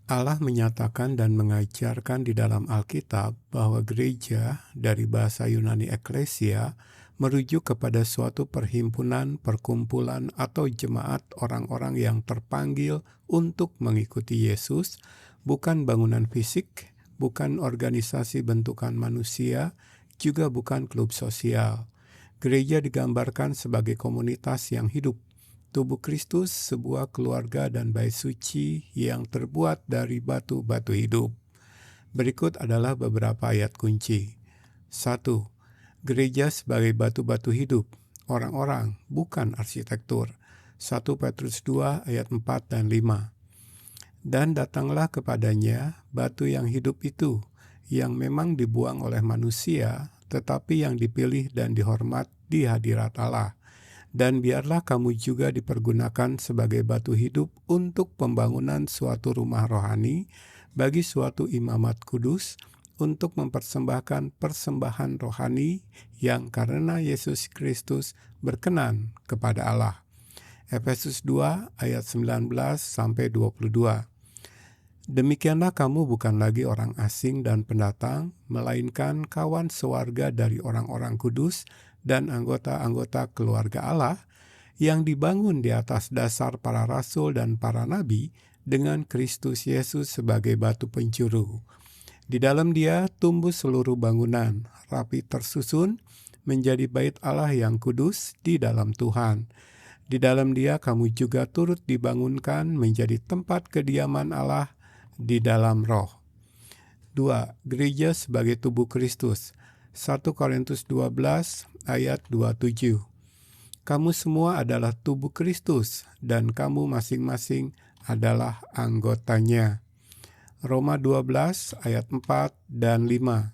Allah menyatakan dan mengajarkan di dalam Alkitab bahwa gereja dari bahasa Yunani eklesia merujuk kepada suatu perhimpunan, perkumpulan, atau jemaat orang-orang yang terpanggil untuk mengikuti Yesus, bukan bangunan fisik, bukan organisasi bentukan manusia, juga bukan klub sosial. Gereja digambarkan sebagai komunitas yang hidup. Tubuh Kristus, sebuah keluarga dan bait suci yang terbuat dari batu-batu hidup. Berikut adalah beberapa ayat kunci. 1. Gereja sebagai batu-batu hidup, orang-orang, bukan arsitektur. 1 Petrus 2 ayat 4 dan 5. Dan datanglah kepadanya batu yang hidup itu, yang memang dibuang oleh manusia, tetapi yang dipilih dan dihormat di hadirat Allah. Dan biarlah kamu juga dipergunakan sebagai batu hidup untuk pembangunan suatu rumah rohani bagi suatu imamat kudus untuk mempersembahkan persembahan rohani yang karena Yesus Kristus berkenan kepada Allah. Efesus 2 ayat 19-22. Demikianlah kamu bukan lagi orang asing dan pendatang, melainkan kawan sewarga dari orang-orang kudus dan anggota-anggota keluarga Allah yang dibangun di atas dasar para rasul dan para nabi dengan Kristus Yesus sebagai batu pencuru. Di dalam Dia tumbuh seluruh bangunan, rapi tersusun, menjadi bait Allah yang kudus di dalam Tuhan. Di dalam Dia kamu juga turut dibangunkan menjadi tempat kediaman Allah di dalam Roh. 2. Gereja sebagai tubuh Kristus. 1 Korintus 12 ayat 27. Kamu semua adalah tubuh Kristus dan kamu masing-masing adalah anggotanya. Roma 12 ayat 4 dan 5.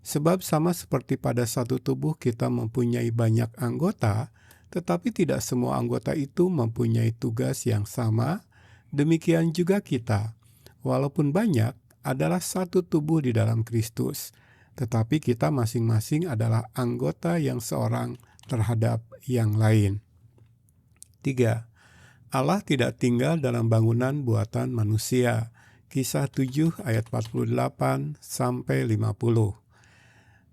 Sebab sama seperti pada satu tubuh kita mempunyai banyak anggota, tetapi tidak semua anggota itu mempunyai tugas yang sama, demikian juga kita. Walaupun banyak, adalah satu tubuh di dalam Kristus, tetapi kita masing-masing adalah anggota yang seorang terhadap yang lain. 3. Allah tidak tinggal dalam bangunan buatan manusia. Kisah 7 ayat 48-50.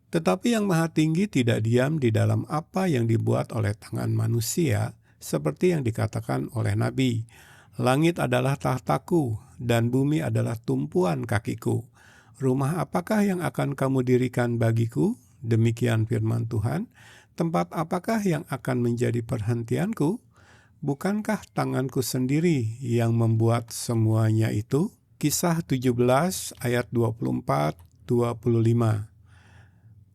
Tetapi yang Maha Tinggi tidak diam di dalam apa yang dibuat oleh tangan manusia, seperti yang dikatakan oleh Nabi. Langit adalah tahtaku, dan bumi adalah tumpuan kakiku. Rumah apakah yang akan kamu dirikan bagiku? Demikian firman Tuhan. Tempat apakah yang akan menjadi perhentianku? Bukankah tanganku sendiri yang membuat semuanya itu? Kisah 17 ayat 24-25.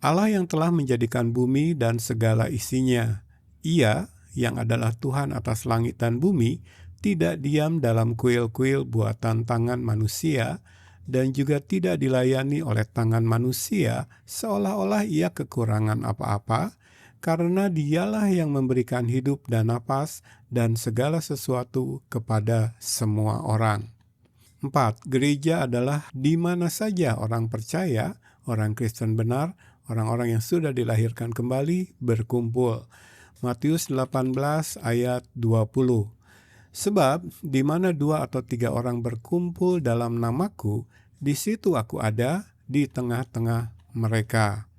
Allah yang telah menjadikan bumi dan segala isinya, Ia yang adalah Tuhan atas langit dan bumi, tidak diam dalam kuil-kuil buatan tangan manusia, dan juga tidak dilayani oleh tangan manusia seolah-olah ia kekurangan apa-apa, karena Dialah yang memberikan hidup dan napas dan segala sesuatu kepada semua orang. 4. Gereja adalah di mana saja orang percaya, orang Kristen benar, orang-orang yang sudah dilahirkan kembali berkumpul. Matius 18 ayat 20. Sebab di mana 2 atau 3 orang berkumpul dalam namaku, di situ aku ada di tengah-tengah mereka.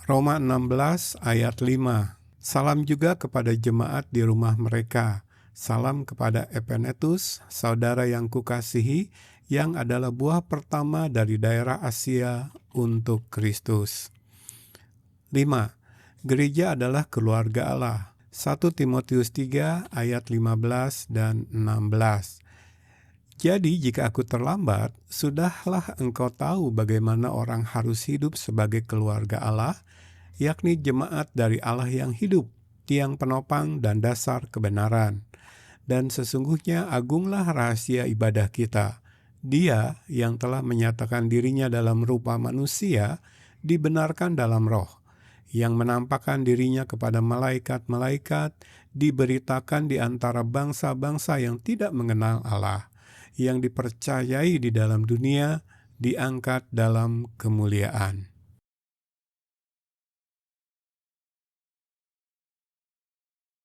Roma 16 ayat 5. Salam juga kepada jemaat di rumah mereka. Salam kepada Epenetus, saudara yang kukasihi, yang adalah buah pertama dari daerah Asia untuk Kristus. 5. Gereja adalah keluarga Allah. 1 Timotius 3 ayat 15 dan 16. Jadi jika aku terlambat, sudahlah engkau tahu bagaimana orang harus hidup sebagai keluarga Allah, yakni jemaat dari Allah yang hidup, tiang penopang dan dasar kebenaran. Dan sesungguhnya agunglah rahasia ibadah kita. Dia yang telah menyatakan dirinya dalam rupa manusia, dibenarkan dalam roh, yang menampakkan dirinya kepada malaikat-malaikat, diberitakan di antara bangsa-bangsa yang tidak mengenal Allah, yang dipercayai di dalam dunia, diangkat dalam kemuliaan.